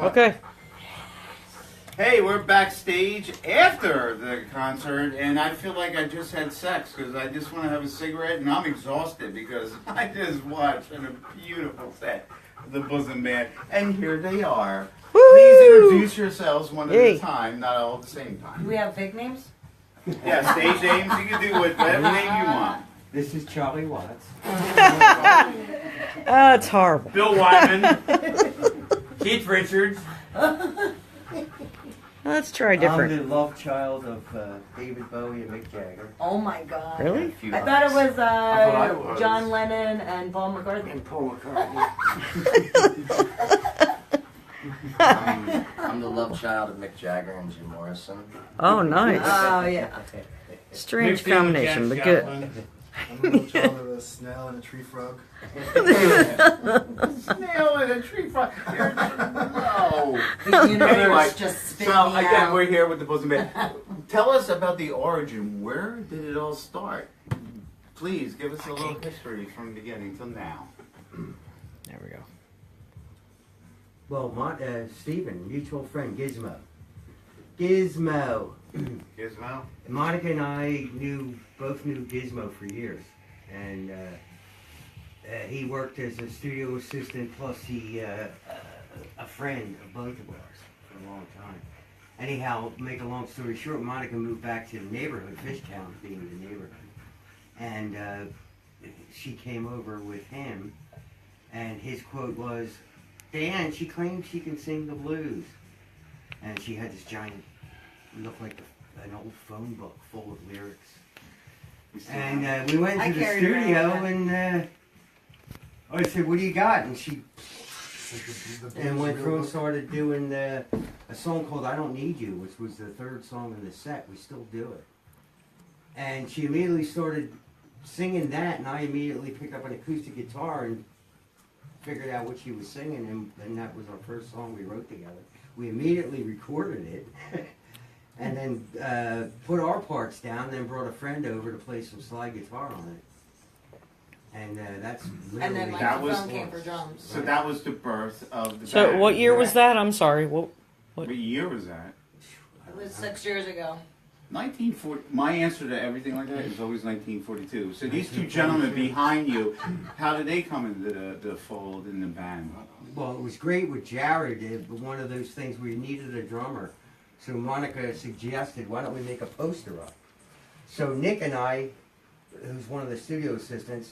Okay. Hey, we're backstage after the concert, and I feel like I just had sex because I just want to have a cigarette, and I'm exhausted because I just watched a beautiful set of the Bosom Band, and here they are. Woo! Please introduce yourselves one at Hey. a time, not all at the same Do time. we have fake names? Yeah, stage names, you can do whatever name you want. This is Charlie Watts. Oh, it's horrible. Bill Wyman. Keith Richards. Let's try I'm different. the love child of David Bowie and Mick Jagger. Oh my god. Really? A few I thought it others. was, I was. John Lennon and Paul McCartney. And Paul McCartney. I'm the love child of Mick Jagger and Jim Morrison. Oh, nice. Oh yeah. Strange Mixed in with combination, Janis but good. Joplin. I'm a little child of a snail and a tree frog. Snail in a tree frog. No. The universe Anyway, just spit so me again, out. we're here with the Bosom Band. Tell us about the origin. Where did it all start? Please give us a little history from the beginning till now. There we go. Well, Stephen, mutual friend, Gizmo. Gizmo. Gizmo? Monica and I both knew Gizmo for years. And he worked as a studio assistant, plus a friend of both of ours for a long time. Anyhow, make a long story short, Monica moved back to the neighborhood, Fishtown being the neighborhood. And she came over with him, and his quote was, "Dan, she claims she can sing the blues." And she had this giant, looked like an old phone book full of lyrics. And we went I to the carried around studio, that. and I said, "What do you got?" And she and went through and started doing a song called "I Don't Need You," which was the third song in the set. We still do it. And she immediately started singing that, and I immediately picked up an acoustic guitar and figured out what she was singing, and that was our first song we wrote together. We immediately recorded it, and then put our parts down, then brought a friend over to play some slide guitar on it. And that's literally... And then That was- microphone came for drums. So that was the birth of the So, band. what year was that? I'm sorry. What? What year was that? It was 6 years ago. 1940. My answer to everything like that is always 1942. So these two gentlemen behind you, how did they come into the fold in the band? Well, it was great with Jared, but one of those things where you needed a drummer. So Monica suggested, why don't we make a poster up? So Nick and I, who's one of the studio assistants,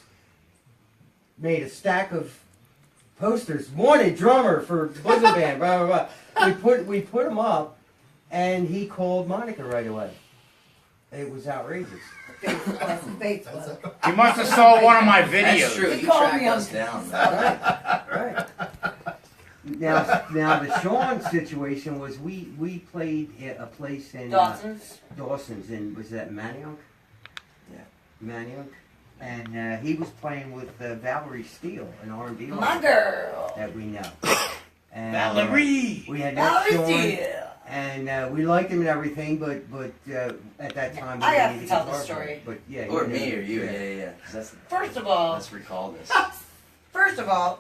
made a stack of posters. Wanted drummer for Bosom Band, blah, blah, blah. We put them up, and he called Monica right away. It was outrageous. Facebook. You must have saw one of my That's true. He You called tracked me on- us down. Right. Now the Sean situation was we played at a place in Dawson's. and was that Manioc? Yeah. Manioc, and he was playing with Valerie Steele, an R&B My artist girl. that we know. And, Valerie! we had Valerie Sean, Steele. and we liked him and everything, but at that time we I have needed to tell a the guitar story. player. But yeah, Or you me know, or you. Yeah. 'Cause that's, First of all, let's recall this.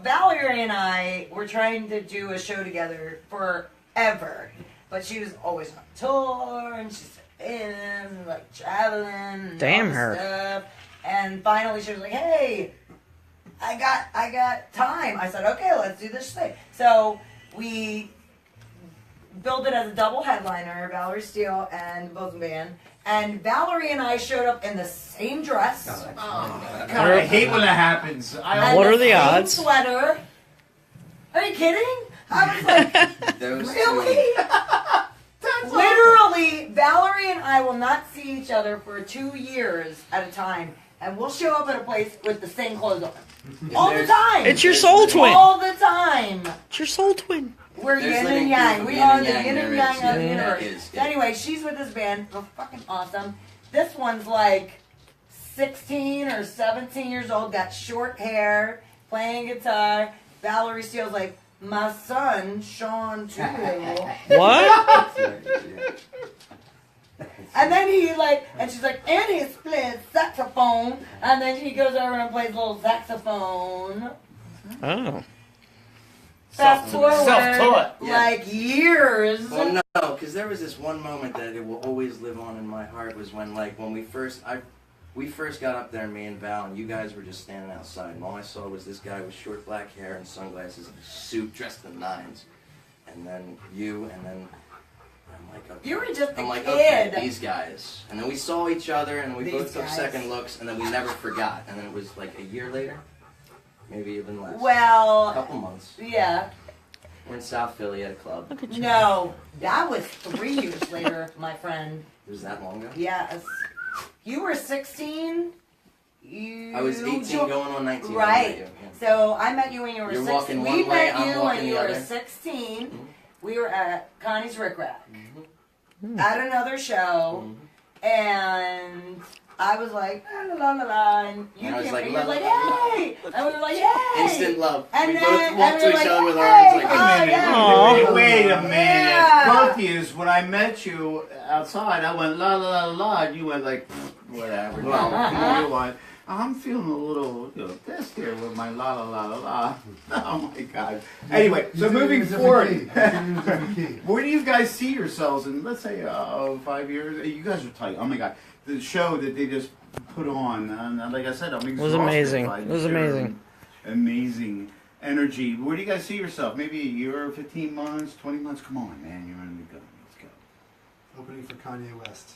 Valerie and I were trying to do a show together forever, but she was always on tour and she's in like traveling. And Damn all this her. Stuff. And finally, she was like, "Hey, I got time." I said, "Okay, let's do this thing." So we built it as a double headliner, Valerie Steele and Bosom Band. And Valerie and I showed up in the same dress. God, I hate when that happens. and What the are the same odds? Sweater. Are you kidding? I was like, Those really? Literally, Valerie and I will not see each other for 2 years at a time, and we'll show up at a place with the same clothes on. All the time. It's your soul twin. All the time. It's your soul twin. We're There's yin living and yang. proof of We yin are and the yang. yin and There yang is, of the yeah, universe. there is, So yeah. anyway, she's with this band. They're fucking awesome. This one's like 16 or 17 years old, got short hair, playing guitar. Valerie Steele's like, my son, Sean, too. What? And then he like, and she's like, and he plays saxophone. And then he goes over and plays a little saxophone. Oh. Fast forward, Self-taught. Yeah. like years. Well, no, because there was this one moment that it will always live on in my heart. Was when we first got up there, me and Val, and you guys were just standing outside, and all I saw was this guy with short black hair and sunglasses and a suit, dressed in nines, and then you, and then I'm like, okay. You were just a I'm like, kid. okay, these guys, and then we saw each other, and we These both took guys. second looks, and then we never forgot, and then it was like a year later, maybe even less, a Well, couple months. yeah. We're in South Philly at a club. Look at you. No, that was 3 years later, my friend. It was that long ago? Yes. You were 16. I was 18 going on 19. when I met Right. you, yeah. So I met you when you were You're 16. walking We one way, met I'm you when walking you the were other. 16. Mhm. We were at Connie's Rick Rack Mhm. at another show, and I was like, la la la la, and you And I was came like, and you were la, like, la, la, la. hey! And we were like, hey! Instant love. And we then- both walked and to we each were other like, with our arms like, hey, Wait a minute, Aw. wait a minute. Yeah. Both of you, when I met you outside, I went la la la la, and you went like, whatever. Well, You went, I'm feeling a little pissed here with my la la la la la. Oh my God. Anyway, so moving forward, where do you guys see yourselves in, let's say, 5 years? You guys are tight. Oh my God. The show that they just put on, and like I said, I'm exhausted. Was amazing. by It was their amazing. Amazing energy. Where do you guys see yourself? Maybe a year, 15 months, 20 months? Come on, man. You're ready to go. Let's go. Opening for Kanye West.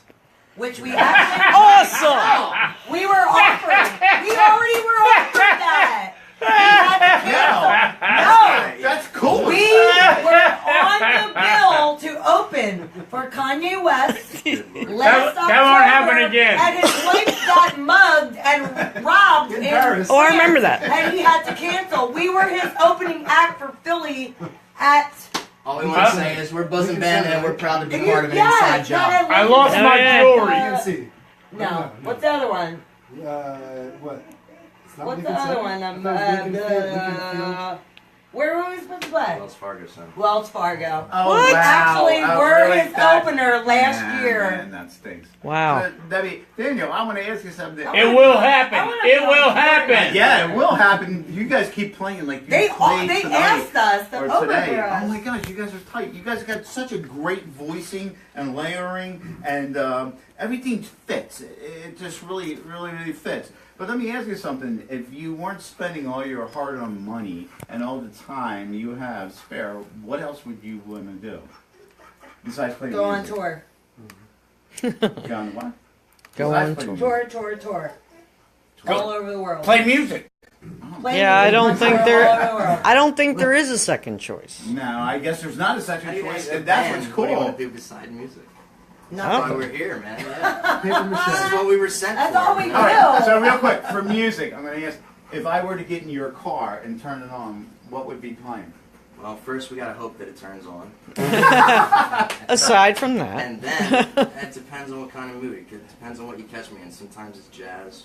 Which we actually Awesome! we were offered. We already were offered that. We had to cancel. No. That's cool. We were on the bill to open for Kanye West last That won't happen October, again. and his wife got mugged and robbed In Paris. Oh, I remember that. and he had to cancel. We were his opening act for Philly at. all we want to say is we're Bosom Band and we're proud to be part of an Yeah, inside job. that I lost Oh, my yeah. jewelry. PNC. No, what's the other one? What? It's not What's the Lincoln other Center? one? I thought it was Lincoln Field. Lincoln Field. Where were we supposed to play? Wells Fargo Center. Wells Fargo. Oh, What? wow. Actually, Oh, we're really? his That- opener last Nah, year. Man, that stinks. Wow. Debbie, Daniel, I want to ask you something. It will happen. It will happen. Yeah, it will happen. You guys keep playing like you They played they tonight. asked us to Or open today. for us. Oh my gosh, you guys are tight. You guys got such a great voicing and layering, and everything fits. It just really, really, really fits. But let me ask you something. If you weren't spending all your hard-earned money and all the time you have spare, what else would you want to do besides playing Go on music? tour. Go on what? Go Besides on playing Tour, tour, tour. All over the world. Play music. Play Yeah, I don't music think all there- over the world. I don't think there is a second choice. music? No, I guess there's not a How second do you choice, guys have and that's band? what's What do you cool. want to do beside music? Oh. That's why we're here, man. Yeah. Paper mache. This is what we were sent That's for. all we man. All right, do. so real quick, for music, I'm going to ask, if I were to get in your car and turn it on, what would be playing? Well, first we gotta hope that it turns on, Aside from that. and then it depends on what kind of mood. It depends on what you catch me in. Sometimes it's jazz,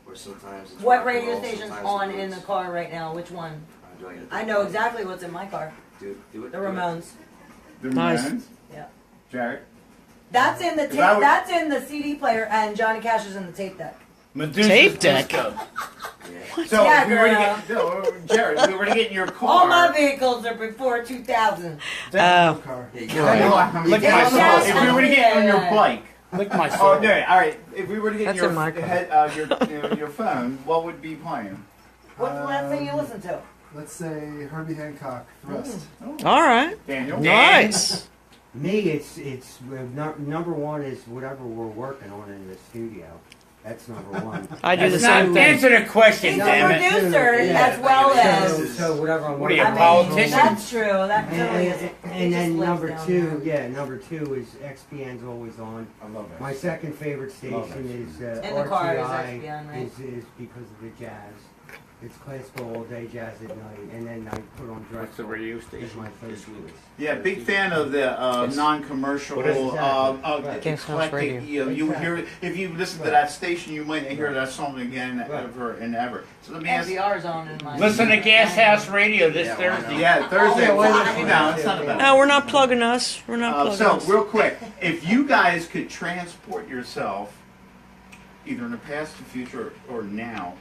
or sometimes it's What rock and radio roll, station's sometimes on it's in the blues. car right now? Which one? Do I, gotta I do know it? exactly what's in my car. Do it. The do it. Ramones. The Nice. Ramones? Yeah. Jared? That's in the If I tape. were- That's in the CD player, and Johnny Cash is in the tape deck. Medusa's Tape deck. Disco. Yeah. So Yeah, if we were to girl. get, no, Jared, if we were to get in your car. All my vehicles are before 2000. Oh. Car. Yeah, you I gotta- know how many Lick times- my soul. If we were to get on your bike. Lick my Oh, soul. no, all right. If we were to get That's your in my car. your phone, what would be playing? What's the last thing you listened to? Let's say Herbie Hancock, Thrust. All right. Daniel? Nice. Me, it's number one is whatever we're working on in the studio. That's number one. I do the That's same not thing. answer the question, He's a damn it. producer Yeah. as well as. So whatever I'm What are you, working a I on. mean, politician? that's true. That really is. And then number two is XPN's always on. I love it. My second favorite Love station is In the car is RTI, XPN, right? is because of the jazz. It's classical all day, jazz at night, and then I put on What's the Drexel. radio Is station? my third choice. Yeah, big fan of the Yes. non-commercial, What is it? King's House eclectic. Radio. You know, you would hear if you listen to that station, you might hear that song again Right. ever and ever. So let me ask. NPR's on in my. Listen to Gas House Radio this Yeah, why not? Thursday. Yeah, Thursday. Oh, Well, yeah. no, it's not about. No, we're not plugging us. We're not plugging So us. real quick, if you guys could transport yourself, either in the past, the future, or now,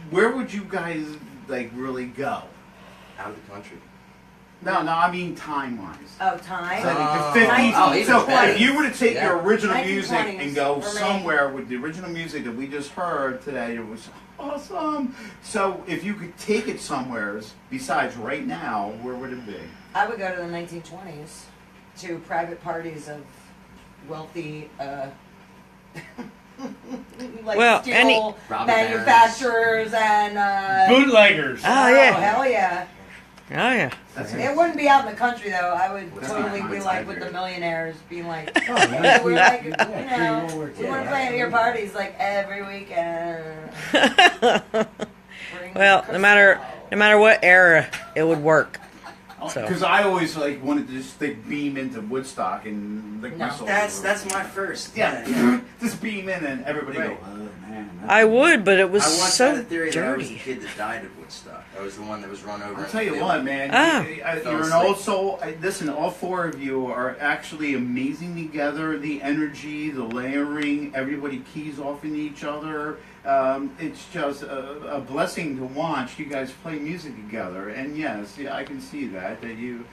where would you guys like really go? out of the country. No, I mean time-wise. Oh, time. So Oh. the 50s. Oh, even So 20s. if you were to take Yeah. your original 1920s music and go for me. somewhere with the original music that we just heard today, it was awesome. So if you could take it somewhere besides right now, where would it be? I would go to the 1920s to private parties of wealthy, like Well, steel Robber manufacturers and. Bootleggers. Oh, yeah. Hell yeah! Oh yeah. That's It wouldn't be out in the country though. I would That's totally not be my like type with here. the millionaires, being like, Oh, hey, we're like, you yeah, know, pre-World War we II, want to play at your parties like every weekend. Bring Well, the no matter crystal. what era, it would work. So. Because I always like wanted to just stick beam into Woodstock and lick my No. soul. That's my first. yeah. Just beam in and everybody Right. go, oh man. I would, but it was I once so had a theory that I was the dirty. kid that died at Woodstock. I was the one that was run over. I'll in tell the you field. what, man. Ah. Fell You're an asleep. old soul. Listen, all four of you are actually amazing together. The energy, the layering, everybody keys off in each other. It's just a blessing to watch you guys play music together. And yes, yeah, I can see that you.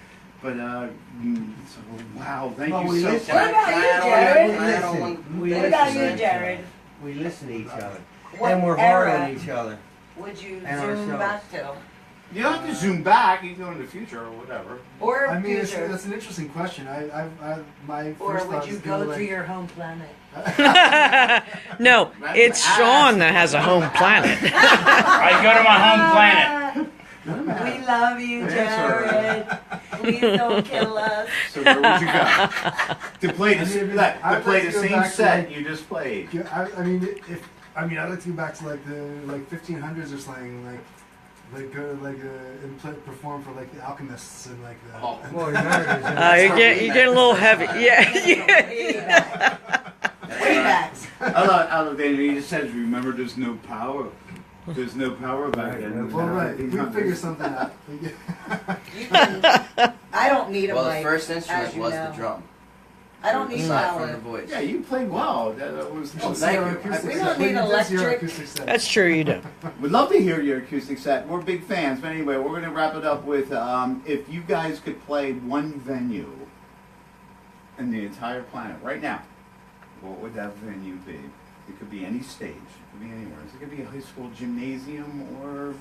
But so, wow, thank Well, you we so listen. What about you, Jared? What about you, listen. Jared? We listen to each other. What And we're hard era on each other. would you And zoom ourselves. back to, You don't have to zoom back. You can go in the future or whatever. or I mean, future, that's an interesting question. My or first would thought you is go kinda to like, your home planet? No, it's Sean that has a home planet. I go to my home planet. We love you, Answer. Jared. Please don't kill us. So where would you go? To play I the, mean, to I'd play like the to go same back to, set like- you just played. Yeah, I'd like to go back to like the 1500s or something, like go to and perform for like the alchemists and like the. Oh. Well, America's You get a little heavy. Yeah. Way back. I love Daniel. He just says, "Remember, there's no power. There's no power back then." Well, right, we can figure something out. You can, I don't need a Well, the mic. first instrument as you was know. the drum. I don't need aside from the power. voice. Yeah, you played well. That was. Oh, thank you. We don't need electric. That's true, you do. We'd love to hear your acoustic set. We're big fans. But anyway, we're going to wrap it up with if you guys could play one venue in the entire planet right now, what would that venue be? It could be any stage. It could be anywhere. It could be a high school gymnasium or.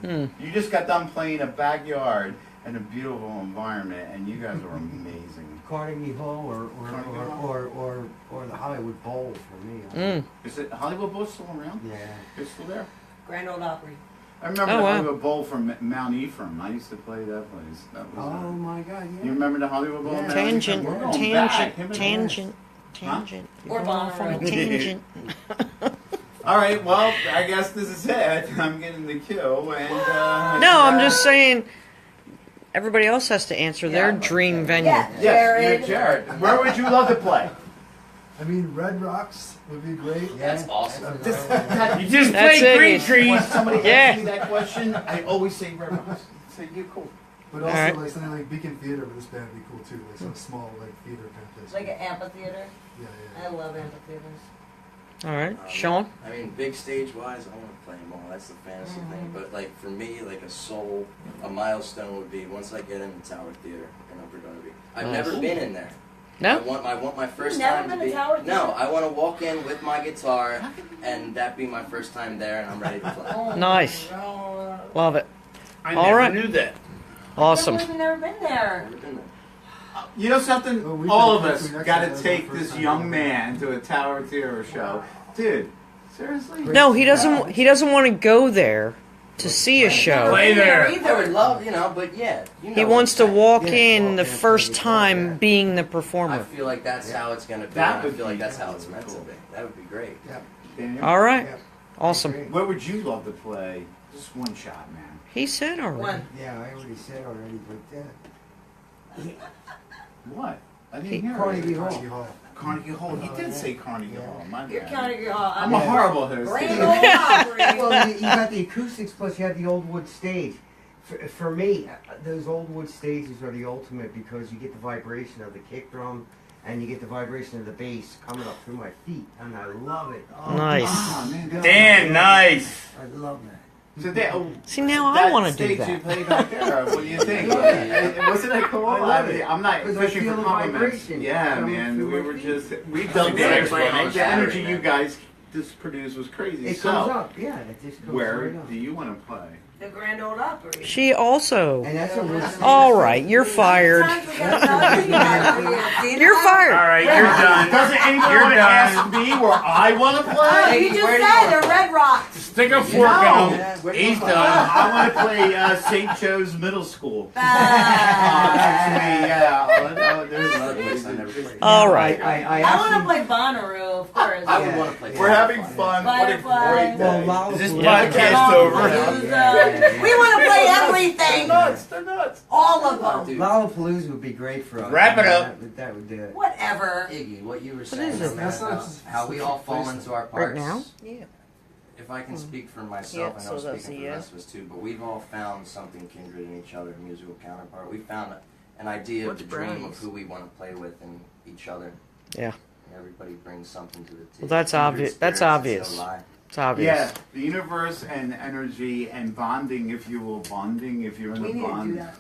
You just got done playing a backyard in a beautiful environment, and you guys are amazing. Carnegie Hall Carnegie Hall? or the Hollywood Bowl for me. Mm. Is it Hollywood Bowl still around? Yeah. It's still there. Grand Old Opry. I remember Oh, the wow. Hollywood Bowl from Mount Ephraim. I used to play that place. That was. Oh my God! You Yeah. remember the Hollywood Bowl? Yeah. in Mount Tangent, Ephraim? We're going back. Him and tangent, Huh? tangent. Or You're going off on a Bonnaroo. tangent. All right. Well, I guess this is it. I'm getting the cue, and No, I'm just saying. Everybody else has to answer their Yeah. dream venue. Yeah, Yes, Jared. Jared. Where would you love to play? I mean, Red Rocks would be great. That's awesome. You just That's play it. green trees. When somebody Yeah. asks me that question, I always say Red Rocks. Say you cool. But also Alright. like something like Beacon Theater with this band would be cool too, like some small like theater kind of place. Like an amphitheater. Yeah, I love amphitheaters. All right, Sean. I mean, big stage wise, I want to play them all. That's the fantasy thing. But like for me, like a milestone would be once I get in the Tower Theater in Upper Darby. I've Nice. never been in there. No. I want my first never time been to to be. Tower No, Theater? I want to walk in with my guitar, and that be my first time there, and I'm ready to play. Oh, Nice. no. Love it. I All never right. knew that. Awesome. I've never been there. Never been there. You know something? Well, we All can of us quickly next got time, to that take was the this first young time. man to a Tower Theater show, dude. Seriously? No, he doesn't. He doesn't want to go there to see a show. Play there. I would love, but yeah. You know He what wants I'm to saying. walk Yeah, in walk the in, first play guitar, time yeah. being the I performer. feel like that's how it's going to be. That and I would feel like be that's how it's really meant to cool. be. That would be great. Daniel? All right. Yeah. Awesome. Great. Where would you love to play? Just one shot, man. He said already. One. Yeah, I already said already, but What? I didn't hear Carnegie it. Hall. Carnegie Hall. Carnegie Hall. He did say Carnegie Hall. My You're bad. Carnegie Hall. I'm a horrible host. Grand Old Opry. well, you got the acoustics plus you have the old wood stage. For me, those old wood stages are the ultimate because you get the vibration of the kick drum and you get the vibration of the bass coming up through my feet, and I love it. Oh, Nice. Ah, man, God. Dan, nice. I love that. So See, now I that want to do stage you that. played back there. What do you think? Wasn't it cool? I love it. I'm not 'Cause I fishing feel for the compliments. vibration Yeah, coming man. through We my were feet. just we It's dug like the they're playing on the energy Saturday, you man. guys just produced was crazy. It comes So, up, yeah. It just comes where right up. do you want to play? The Grand Ole Opry. She also. And that's a real All right, you're fired. Sometimes we gotta tell you about it. You're All fired. right, you're done. Doesn't anybody You're want to done. ask me where I want to Oh, play? you just Where do you said want they're to Red Rocks. Stick a fork No. in him. He's done. I want to play St. Joe's Middle School. Ah. Actually, yeah. There's another place I never played. All right. I I want to actually, play Bonnaroo, of course. I would want to play. We're having fun. What a Butterfly. great well, day. Lollapalooza. Is this podcast over? We want to play everything. They're nuts. All of Oh, them. dude. Lollapalooza would be great for us. Wrap it up. That would do it. Whatever. Iggy, what you were is saying it? man, That's not about just- how we all fall into our parts. Right now? Yeah. If I can speak for myself, Yeah, I know so I'm that's speaking a for the yes. rest of us too, but we've all found something kindred in each other, a musical counterpart. We found an idea What's of the dream of brownies? who we want to play with in each other. Yeah. Everybody brings something to the table. Well, that's Kindred obvi- that's spirits that obvious. still lie. It's obvious. Yeah, the universe and energy and bonding, if you will, bonding, if you're in We the need to do bond. that.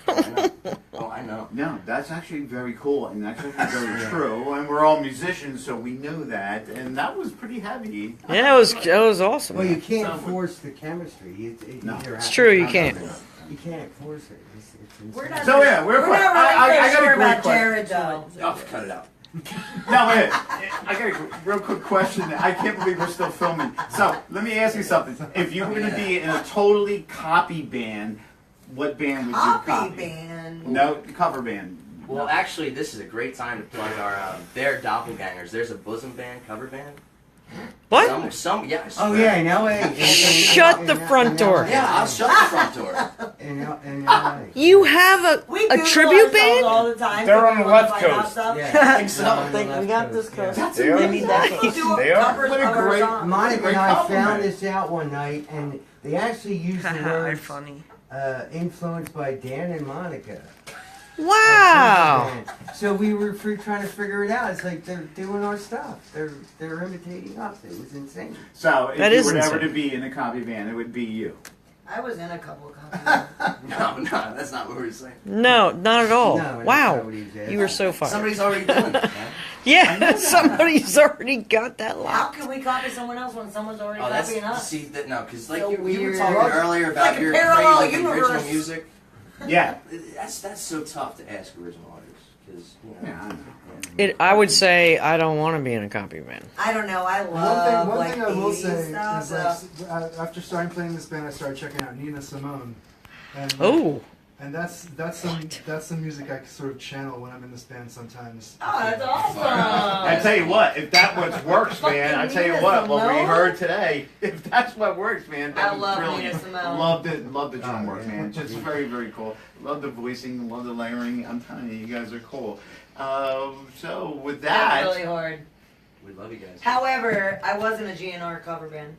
Oh, I know. Oh, I know. No, that's actually very cool, and that's actually very true. And we're all musicians, so we know that. And that was pretty heavy. Yeah, it was awesome. Well, you can't So- force the chemistry. No. either It's has true, to you come can't. from it. You can't force it. It's We're insane. not. So, yeah, we're not fine. really I got a sure great about question. Jared though. Oh, cut it out. No, wait. I got a real quick question. I can't believe we're still filming. So, let me ask you something. If you were going to be in a totally copy band, what band would you Copy copy? band. No, cover band. Well, actually, this is a great time to plug our their doppelgangers. There's a Bosom Band cover band. What? Yeah. I Oh swear. yeah, in LA. Shut the front door. Yeah, I'll shut the front door. In LA. You have We a Google tribute ourselves band? all the time. They're so on we the wanna left find out coast. stuff. Yeah. I think so. No, I on the think left we got coast, this yeah. coast. That's They are. amazing. We do They are. covers What a of our great- songs. Monica Great and I compliment. found this out one night, and they actually used the words funny. influenced by Dan and Monica. Wow. So we were trying to figure it out. It's like they're doing our stuff. They're imitating us. It was insane. So, if That you is were ever insane. to be in a copy band, it would be you. I was in a couple of covers. No, that's not what we were saying. No, not at all. No, that's not Wow. what he said. You were so fired. Somebody's already doing it, man. Yeah, somebody's already got that How locked. can we copy someone else when someone's already Oh, copying that's us? see that no, because like So you were weird. talking earlier about Like a your parallel like, original universe. music. Yeah. That's so tough to ask original artists because you know. Yeah, I know. I would say I don't want to be in a copy band. I don't know. I love One like thing I will 80s say stuff. is like after starting playing this band, I started checking out Nina Simone, and Oh, and that's some music I sort of channel when I'm in this band sometimes. Oh, that's awesome. I tell you what, if that what works, man, I tell you what we heard today, if that's what works, man, that I was love brilliant. Nina Simone. Love the drum Oh, work, yeah. man. Just very, very cool. Love the voicing, love the layering. I'm telling you, you guys are cool. So with That's that, really hard. We love you guys. However, I was in a GNR cover band.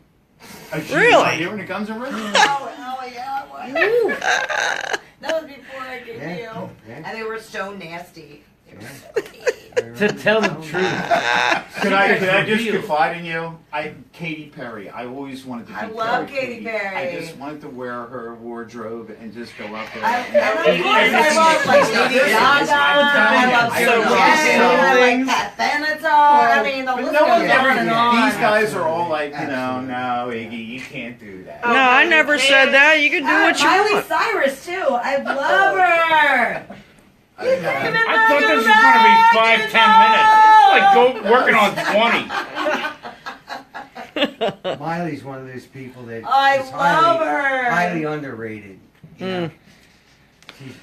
Really? Here when it comes to rhythm. Oh yeah, what? That was before I came Yeah, you. yeah. And they were so nasty. They were Yeah. so mean. To tell the truth. Can I just confide in you? Katy Perry. I always wanted to be I love Perry Katy Perry. I just wanted to wear her wardrobe and just go out there. And of course I love like Lady Gaga. I love So Joe wrong. Jackson. I like Pat Benatar. I mean, the But list no goes one's on ever. and on. These guys are all like, no, Iggy, you can't do that. no, I never said that. You can do what you Miley want. Cyrus too. I love her. I You can't even I thought look this was back, going to be 5-10 minutes. It's like working on 20. Miley's one of those people that I is love her. highly underrated. You know? Mm.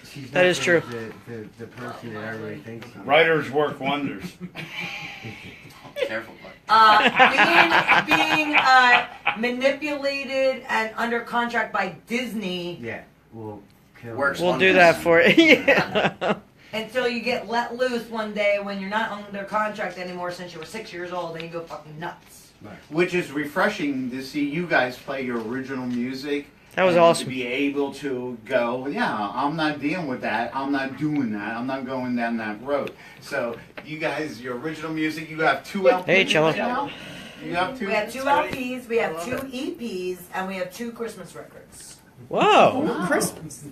She's That not is true. The person that everybody thinks. she is. Writers work wonders. Careful, bud. Being manipulated and under contract by Disney Yeah, well, kill Works. her. We'll do that for you. Yeah. until you get let loose one day when you're not under contract anymore since you were 6 years old and you go fucking nuts. Which is refreshing to see you guys play your original music. That was and awesome. To be able to go, yeah, I'm not dealing with that. I'm not doing that. I'm not going down that road. So you guys, your original music, you have 2 albums Hey, Cello. right now? You have two? We have 2 LPs, we have 2 EPs, and we have 2 Christmas records. Whoa, Christmas.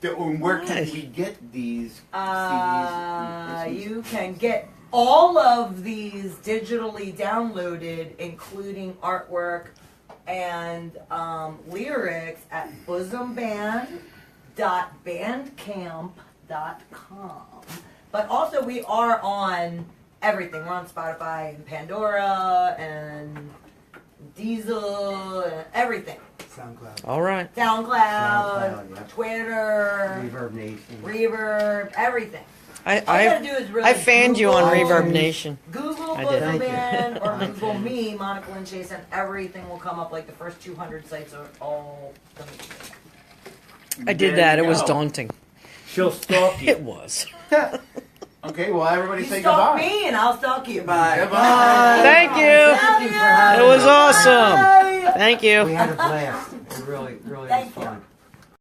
Where can we get these CDs? You can get all of these digitally downloaded, including artwork and lyrics at bosomband.bandcamp.com. But also we are on everything. We're on Spotify and Pandora and Diesel and everything. SoundCloud. All right. SoundCloud, SoundCloud, yeah. Twitter, Reverb Nation. Reverb, everything. All you I gotta do is really I fanned you on Google- Reverb Nation. Google I Bosom did. Thank you. Band or Thank Google you. me, Monica Lynn Chase, and everything will come up. Like the first 200 sites are all gonna be there. I did There that. you It was go. daunting. She'll stalk you. It was. Okay, well, everybody You say stalk goodbye. me and I'll stalk you. Goodbye. Goodbye. Thank you. Love you for you. having It was me. awesome. Bye. Thank We you. had a blast. It really was Thank you. fun.